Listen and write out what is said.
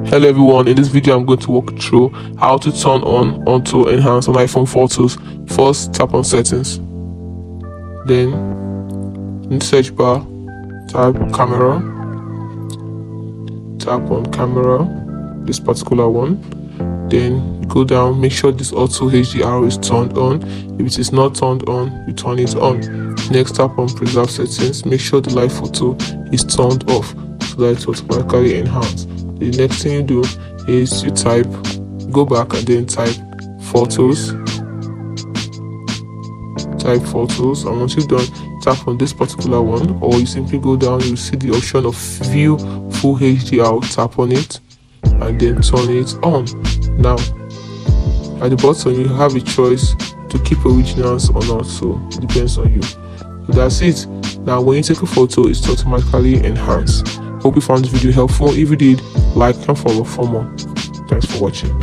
Hello everyone, in this video I'm going to walk through how to turn on auto enhance on iPhone photos. First, tap on settings, then in search bar type camera, tap on camera, this particular one, then go down, make sure this auto HDR is turned on. If it is not turned on, you turn it on. Next, tap on preserve settings, make sure the live photo is turned off so that it automatically enhance. The next thing you do is you go back and then type photos, and once you've done, tap on this particular one, or you simply go down, you see the option of view full HDR, tap on it and then turn it on. Now at the bottom you have a choice to keep originals or not, so it depends on you. So that's it. Now when you take a photo, it's automatically enhanced. Hope you found this video helpful. If you did, like and follow for more. Thanks for watching.